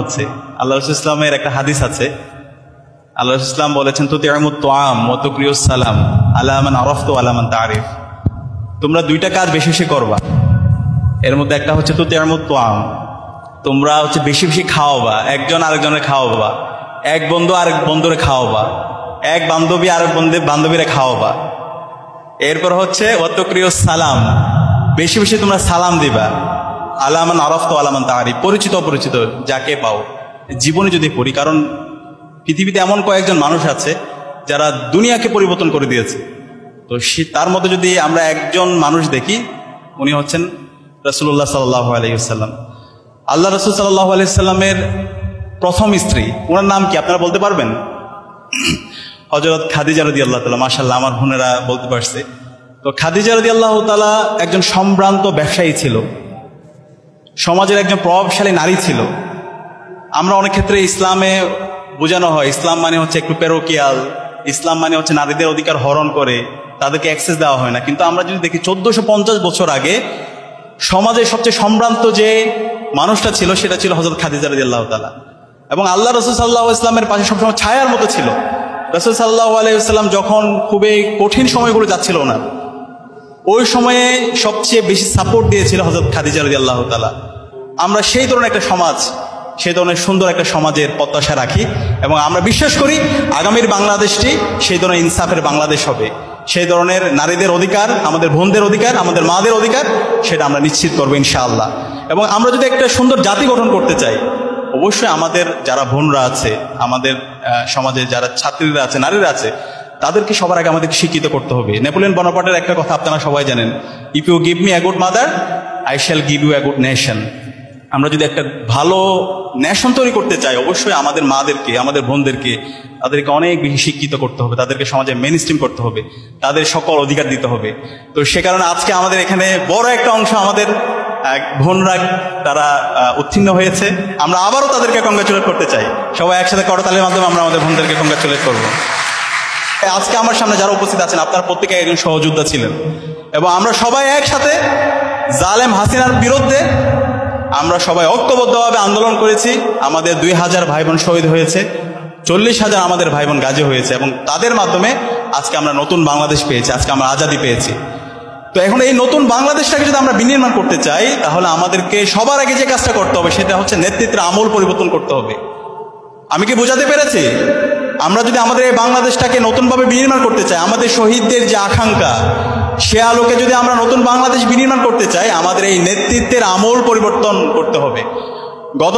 হচ্ছে আল্লাহ রাসূল ইসলামের একটা হাদিস আছে। আল্লাহ রাসূল ইসলাম বলেছেন, তুতি'মুত তুআম ওয়া তুকরিউস সালাম আলা মান আরাফতা ওয়া আলা মান তা'রিফ। তোমরা দুইটা কাজ বেশি বেশি করবা। এর মধ্যে একটা হচ্ছে তুতি'মুত তুআম, তোমরা হচ্ছে বেশি বেশি খাওয়াবা, একজন আরেকজনের খাওয়াবা, এক বন্ধু আরেক বন্ধুরে খাওয়াবা, এক বান্ধবী আরেক বান্ধবীরে খাওয়াবা। এরপর হচ্ছে ওয়া তুকরিউস সালাম, বেশি বেশি তোমরা সালাম দিবা, আলা মান আরাফতা ওয়া আলা মান তা'রিফ, পরিচিত অপরিচিত যাকে পাও। জীবনে যদি পড়ি, কারণ পৃথিবীতে এমন কয়েকজন মানুষ আছে যারা দুনিয়াকে পরিবর্তন করে দিয়েছে, তো তার মধ্যে যদি আমরা একজন মানুষ দেখি, উনি হচ্ছেন রাসূলুল্লাহ সাল্লাল্লাহু আলাইহি ওয়াসাল্লাম। আল্লাহ রাসূল সাল্লাল্লাহু আলাইহি ওয়াসাল্লামের প্রথম স্ত্রী, ওনার নাম কি আপনারা বলতে পারবেন? হযরত খাদিজা রাদিয়াল্লাহু তাআলা। মাশাআল্লাহ, আমার বোনেরা বলতে পারছে। তো খাদিজা রাদিয়াল্লাহু তাআলা একজন সম্ভ্রান্ত ব্যবসায়ী ছিল, সমাজের একজন প্রভাবশালী নারী ছিল। আমরা অনেক ক্ষেত্রে ইসলামে বোঝানো হয় ইসলাম মানে হচ্ছে একটু পেরোকিয়াল, ইসলাম মানে হচ্ছে নারীদের অধিকার হরণ করে, তাদেরকে অ্যাক্সেস দেওয়া হয় না। কিন্তু আমরা যদি দেখি 1450 বছর আগে সমাজের সবচেয়ে সম্ভ্রান্ত যে মানুষটা ছিল সেটা ছিল হযরত খাদিজা রাদিয়াল্লাহু তাআলা। এবং আল্লাহ রাসূল সাল্লাল্লাহু আলাইহি ওয়াসাল্লামের পাশে সবসময় ছায়ার মতো ছিল। রাসূল সাল্লাল্লাহু আলাইহি ওয়াসাল্লাম যখন খুবই কঠিন সময়গুলো যাচ্ছিল না, ওই সময়ে সবচেয়ে বেশি সাপোর্ট দিয়েছিল হযরত খাদিজা রাদিয়াল্লাহু তাআলা। আমরা সেই ধরনের একটা সমাজ, সেই ধরনের সুন্দর একটা সমাজের প্রত্যাশা রাখি এবং আমরা বিশ্বাস করি আগামীর বাংলাদেশটি সেই ধরনের ইনসাফের বাংলাদেশ হবে। সেই ধরনের নারীদের অধিকার, আমাদের বোনদের অধিকার, আমাদের মাদের অধিকার, সেটা আমরা নিশ্চিত করবো ইনশাআল্লাহ। এবং আমরা যদি একটা সুন্দর জাতি গঠন করতে চাই, অবশ্যই আমাদের যারা বোনরা আছে, আমাদের সমাজে যারা ছাত্রীরা আছে, নারীরা আছে, তাদেরকে সবার আগে আমাদেরকে শিক্ষিত করতে হবে। নেপোলিয়ন বোনাপার্টের একটা কথা আপনারা সবাই জানেন, if you give me a good mother I shall give you a good nation. আমরা যদি একটা ভালো নেশন তৈরি করতে চাই, অবশ্যই আমাদের মাদেরকে, আমাদের বোনদেরকে, তাদেরকে অনেক বেশি শিক্ষিত করতে হবে, তাদেরকে সমাজে মেইন স্ট্রিম করতে হবে, তাদের সকল অধিকার দিতে হবে। তো সে কারণে আজকে আমাদের এখানে বড় একটা অংশ আমাদের বোনরা তারা উত্তীর্ণ হয়েছে। আমরা আবারও তাদেরকে কংগ্রাচুলেট করতে চাই। সবাই একসাথে করতালির মাধ্যমে আমরা আমাদের বোনদেরকে কংগ্রাচুলেট করবো। আজকে আমার সামনে যারা উপস্থিত আছেন, আপনারা প্রত্যেকে একজন সহযোদ্ধা ছিলেন এবং আমরা সবাই একসাথে জালেম হাসিনার বিরুদ্ধে আমরা সবাই ঐক্যবদ্ধভাবে আন্দোলন করেছি। আমাদের 2000 ভাই বোন শহীদ হয়েছে, 40,000 আমাদের ভাই বোন গাজী হয়েছে এবং তাদের মাধ্যমে আজকে আমরা নতুন বাংলাদেশ পেয়েছি, আজকে আমরা আজাদি পেয়েছি। তো এখন এই নতুন বাংলাদেশটাকে যদি আমরা বিনির্মাণ করতে চাই, তাহলে আমাদেরকে সবার আগে যে কাজটা করতে হবে সেটা হচ্ছে নেতৃত্বের আমূল পরিবর্তন করতে হবে। আমি কি বোঝাতে পেরেছি? আমরা যদি আমাদের এই বাংলাদেশটাকে নতুনভাবে বিনির্মাণ করতে চাই, আমাদের শহীদদের যে আকাঙ্ক্ষা, সে আলোকে যদি আমরা নতুন বাংলাদেশ বিনির্মাণ করতে চাই, আমাদের এই নেতৃত্বের আমূল পরিবর্তন করতে হবে। গত